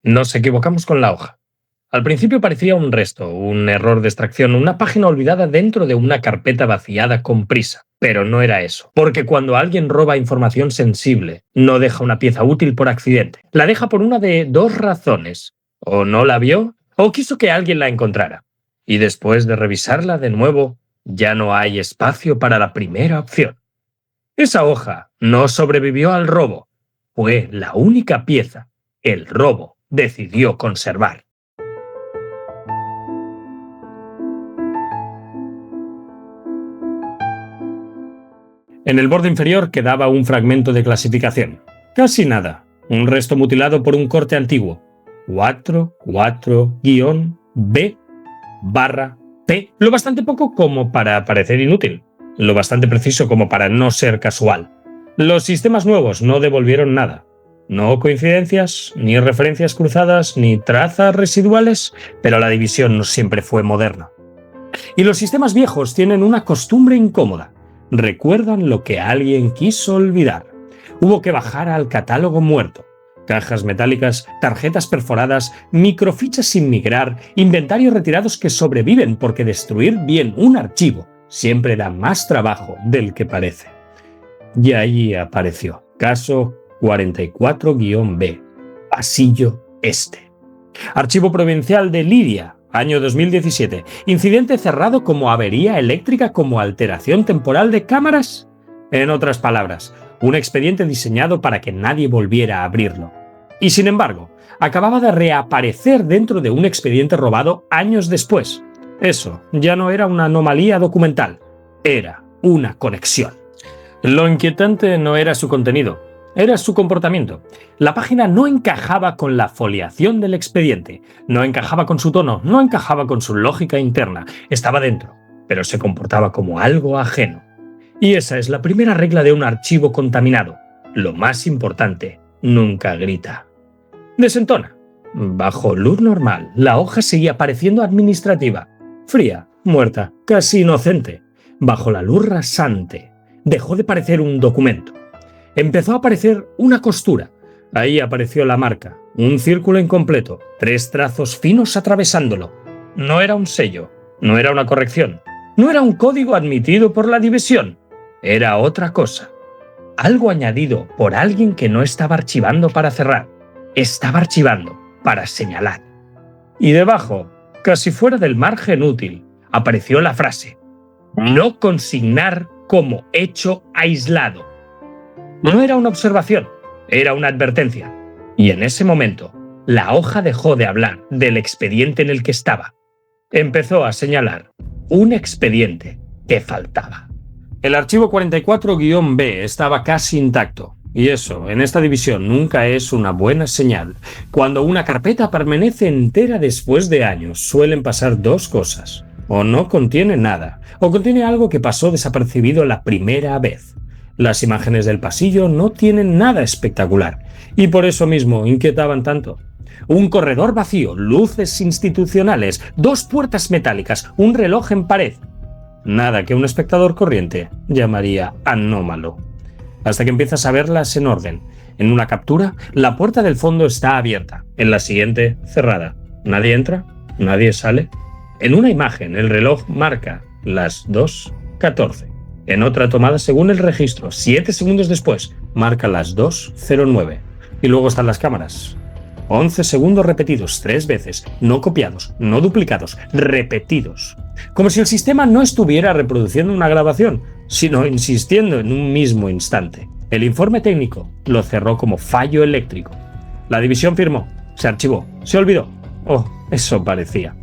Nos equivocamos con la hoja. Al principio parecía un resto, un error de extracción, una página olvidada dentro de una carpeta vaciada con prisa. Pero no era eso. Porque cuando alguien roba información sensible, no deja una pieza útil por accidente. La deja por una de dos razones. O no la vio, o quiso que alguien la encontrara. Y después de revisarla de nuevo, ya no hay espacio para la primera opción. Esa hoja no sobrevivió al robo. Fue la única pieza que el robo decidió conservar. En el borde inferior quedaba un fragmento de clasificación. Casi nada. Un resto mutilado por un corte antiguo. 44-B/P. Lo bastante poco como para parecer inútil. Lo bastante preciso como para no ser casual. Los sistemas nuevos no devolvieron nada. No coincidencias, ni referencias cruzadas, ni trazas residuales, pero la división no siempre fue moderna. Y los sistemas viejos tienen una costumbre incómoda. Recuerdan lo que alguien quiso olvidar. Hubo que bajar al catálogo muerto. Cajas metálicas, tarjetas perforadas, microfichas sin migrar, inventarios retirados que sobreviven porque destruir bien un archivo siempre da más trabajo del que parece. Y ahí apareció. Caso 44-B. Pasillo Este. Archivo provincial de Liria. Año 2017. Incidente cerrado como avería eléctrica como alteración temporal de cámaras. En otras palabras, un expediente diseñado para que nadie volviera a abrirlo. Y sin embargo, acababa de reaparecer dentro de un expediente robado años después. Eso ya no era una anomalía documental, era una conexión. Lo inquietante no era su contenido, era su comportamiento. La página no encajaba con la foliación del expediente, no encajaba con su tono, no encajaba con su lógica interna. Estaba dentro, pero se comportaba como algo ajeno. Y esa es la primera regla de un archivo contaminado. Lo más importante, nunca grita. Desentona. Bajo luz normal, la hoja seguía pareciendo administrativa. Fría, muerta, casi inocente. Bajo la luz rasante, dejó de parecer un documento. Empezó a aparecer una costura. Ahí apareció la marca, un círculo incompleto, 3 trazos finos atravesándolo. No era un sello, no era una corrección, no era un código admitido por la división. Era otra cosa. Algo añadido por alguien que no estaba archivando para cerrar. Estaba archivando para señalar. Y debajo, casi fuera del margen útil, apareció la frase: no consignar como hecho aislado. No era una observación, era una advertencia. Y en ese momento, la hoja dejó de hablar del expediente en el que estaba. Empezó a señalar un expediente que faltaba. El archivo 44-B estaba casi intacto. Y eso, en esta división, nunca es una buena señal. Cuando una carpeta permanece entera después de años, suelen pasar dos cosas. O no contiene nada, o contiene algo que pasó desapercibido la primera vez. Las imágenes del pasillo no tienen nada espectacular, y por eso mismo inquietaban tanto. Un corredor vacío, luces institucionales, 2 puertas metálicas, un reloj en pared. Nada que un espectador corriente llamaría anómalo. Hasta que empiezas a verlas en orden. En una captura, la puerta del fondo está abierta. En la siguiente, cerrada. Nadie entra, nadie sale. En una imagen, el reloj marca las 2:14. En otra tomada según el registro, 7 segundos después, marca las 2:09. Y luego están las cámaras. 11 segundos repetidos 3 veces, no copiados, no duplicados, repetidos. Como si el sistema no estuviera reproduciendo una grabación, sino insistiendo en un mismo instante. El informe técnico lo cerró como fallo eléctrico. La división firmó, se archivó, se olvidó. Oh, eso parecía.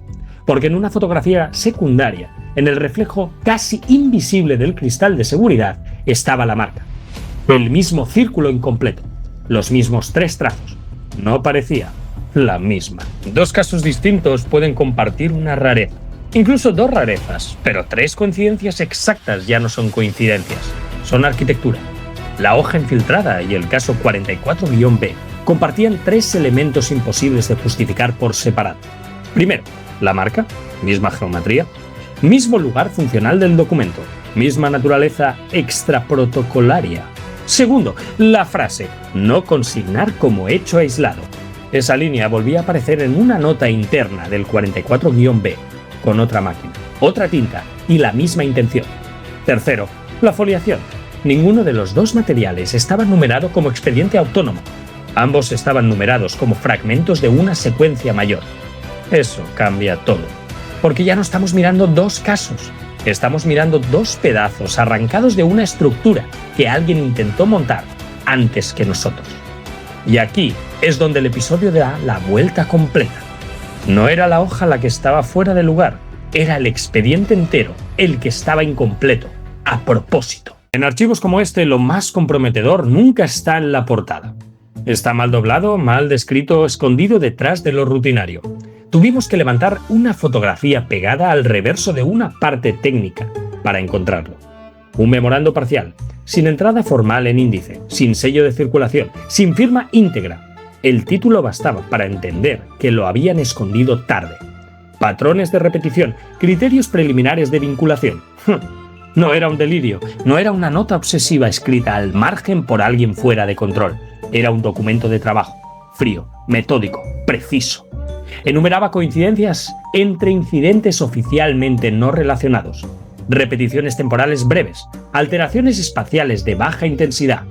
Porque en una fotografía secundaria, en el reflejo casi invisible del cristal de seguridad, estaba la marca. El mismo círculo incompleto, los mismos 3 trazos. No parecía la misma. 2 casos distintos pueden compartir una rareza. Incluso 2 rarezas, pero 3 coincidencias exactas ya no son coincidencias. Son arquitectura. La hoja infiltrada y el caso 44-B compartían 3 elementos imposibles de justificar por separado. Primero, la marca, misma geometría, mismo lugar funcional del documento, misma naturaleza extraprotocolaria. Segundo, la frase, no consignar como hecho aislado. Esa línea volvía a aparecer en una nota interna del 44-B, con otra máquina, otra tinta y la misma intención. Tercero, la foliación. Ninguno de los dos materiales estaba numerado como expediente autónomo. Ambos estaban numerados como fragmentos de una secuencia mayor. Eso cambia todo, porque ya no estamos mirando dos casos. Estamos mirando dos pedazos arrancados de una estructura que alguien intentó montar antes que nosotros. Y aquí es donde el episodio da la vuelta completa. No era la hoja la que estaba fuera de lugar, era el expediente entero el que estaba incompleto, a propósito. En archivos como este, lo más comprometedor nunca está en la portada. Está mal doblado, mal descrito, escondido detrás de lo rutinario. Tuvimos que levantar una fotografía pegada al reverso de una parte técnica para encontrarlo. Un memorando parcial, sin entrada formal en índice, sin sello de circulación, sin firma íntegra. El título bastaba para entender que lo habían escondido tarde. Patrones de repetición, criterios preliminares de vinculación. No era un delirio, no era una nota obsesiva escrita al margen por alguien fuera de control. Era un documento de trabajo, frío, metódico, preciso. Enumeraba coincidencias entre incidentes oficialmente no relacionados, repeticiones temporales breves, alteraciones espaciales de baja intensidad,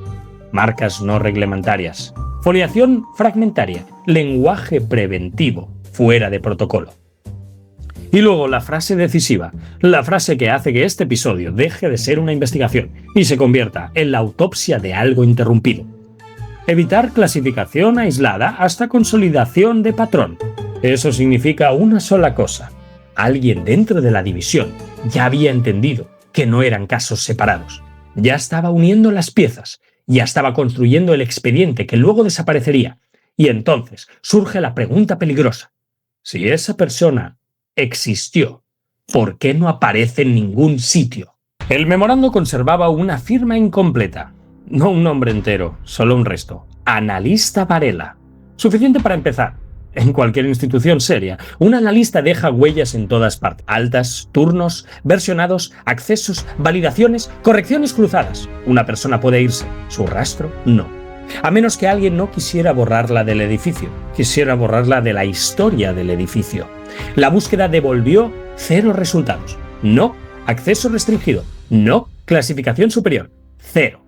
marcas no reglamentarias, foliación fragmentaria, lenguaje preventivo, fuera de protocolo. Y luego la frase decisiva, la frase que hace que este episodio deje de ser una investigación y se convierta en la autopsia de algo interrumpido. Evitar clasificación aislada hasta consolidación de patrón. Eso significa una sola cosa. Alguien dentro de la división ya había entendido que no eran casos separados. Ya estaba uniendo las piezas, ya estaba construyendo el expediente que luego desaparecería. Y entonces surge la pregunta peligrosa. Si esa persona existió, ¿por qué no aparece en ningún sitio? El memorando conservaba una firma incompleta. No un nombre entero, solo un resto. Analista Varela. Suficiente para empezar. En cualquier institución seria, un analista deja huellas en todas partes. Altas, turnos, versionados, accesos, validaciones, correcciones cruzadas. Una persona puede irse, su rastro no. A menos que alguien no quisiera borrarla del edificio, quisiera borrarla de la historia del edificio. La búsqueda devolvió 0 resultados. No acceso restringido. No clasificación superior. 0.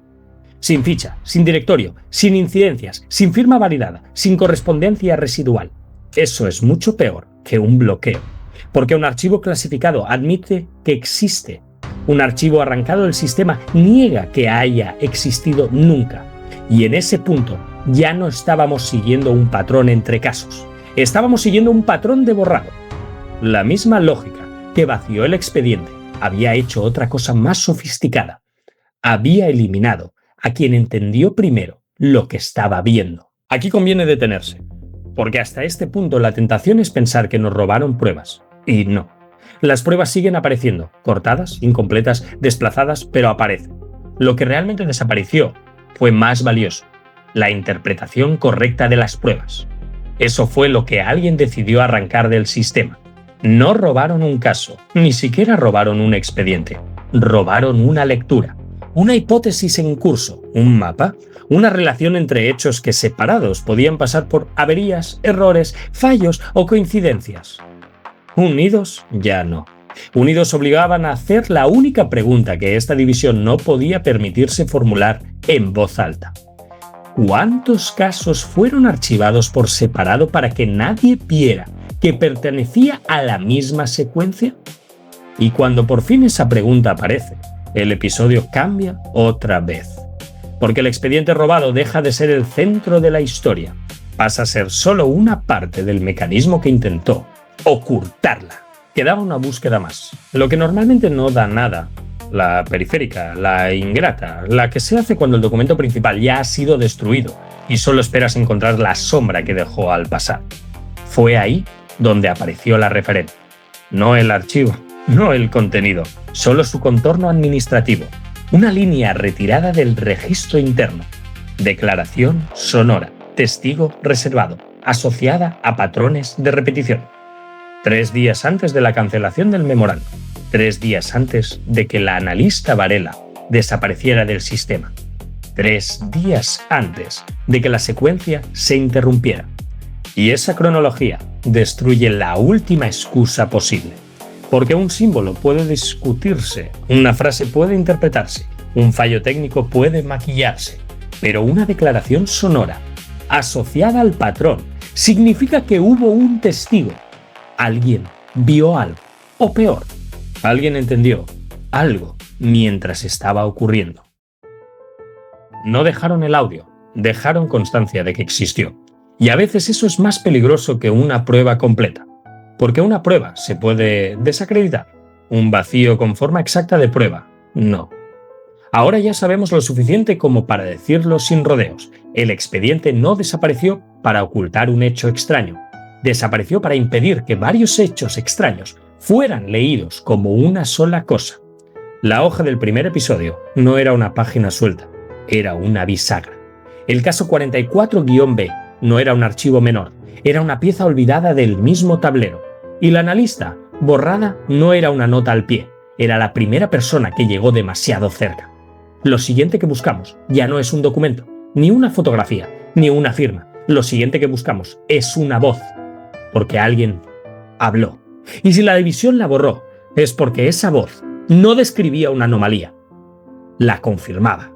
Sin ficha, sin directorio, sin incidencias, sin firma validada, sin correspondencia residual. Eso es mucho peor que un bloqueo, porque un archivo clasificado admite que existe. Un archivo arrancado del sistema niega que haya existido nunca. Y en ese punto ya no estábamos siguiendo un patrón entre casos. Estábamos siguiendo un patrón de borrado. La misma lógica que vació el expediente había hecho otra cosa más sofisticada. Había eliminado a quien entendió primero lo que estaba viendo. Aquí conviene detenerse, porque hasta este punto la tentación es pensar que nos robaron pruebas. Y no. Las pruebas siguen apareciendo, cortadas, incompletas, desplazadas, pero aparecen. Lo que realmente desapareció fue más valioso: la interpretación correcta de las pruebas. Eso fue lo que alguien decidió arrancar del sistema. No robaron un caso, ni siquiera robaron un expediente. Robaron una lectura. Una hipótesis en curso, un mapa, una relación entre hechos que separados podían pasar por averías, errores, fallos o coincidencias. Unidos, ya no. Unidos obligaban a hacer la única pregunta que esta división no podía permitirse formular en voz alta. ¿Cuántos casos fueron archivados por separado para que nadie viera que pertenecía a la misma secuencia? Y cuando por fin esa pregunta aparece, el episodio cambia otra vez. Porque el expediente robado deja de ser el centro de la historia. Pasa a ser solo una parte del mecanismo que intentó ocultarla. Quedaba una búsqueda más. Lo que normalmente no da nada. La periférica, la ingrata, la que se hace cuando el documento principal ya ha sido destruido y solo esperas encontrar la sombra que dejó al pasar. Fue ahí donde apareció la referencia. No el archivo, no el contenido, solo su contorno administrativo. Una línea retirada del registro interno. Declaración sonora, testigo reservado, asociada a patrones de repetición. 3 días antes de la cancelación del memorando. 3 días antes de que la analista Varela desapareciera del sistema. 3 días antes de que la secuencia se interrumpiera. Y esa cronología destruye la última excusa posible. Porque un símbolo puede discutirse, una frase puede interpretarse, un fallo técnico puede maquillarse, pero una declaración sonora, asociada al patrón, significa que hubo un testigo. Alguien vio algo, o peor, alguien entendió algo mientras estaba ocurriendo. No dejaron el audio, dejaron constancia de que existió. Y a veces eso es más peligroso que una prueba completa. Porque una prueba se puede desacreditar. Un vacío con forma exacta de prueba, no. Ahora ya sabemos lo suficiente como para decirlo sin rodeos. El expediente no desapareció para ocultar un hecho extraño. Desapareció para impedir que varios hechos extraños fueran leídos como una sola cosa. La hoja del primer episodio no era una página suelta, era una bisagra. El caso 44-B no era un archivo menor, era una pieza olvidada del mismo tablero. Y la analista, borrada, no era una nota al pie, era la primera persona que llegó demasiado cerca. Lo siguiente que buscamos ya no es un documento, ni una fotografía, ni una firma. Lo siguiente que buscamos es una voz, porque alguien habló. Y si la división la borró, es porque esa voz no describía una anomalía, la confirmaba.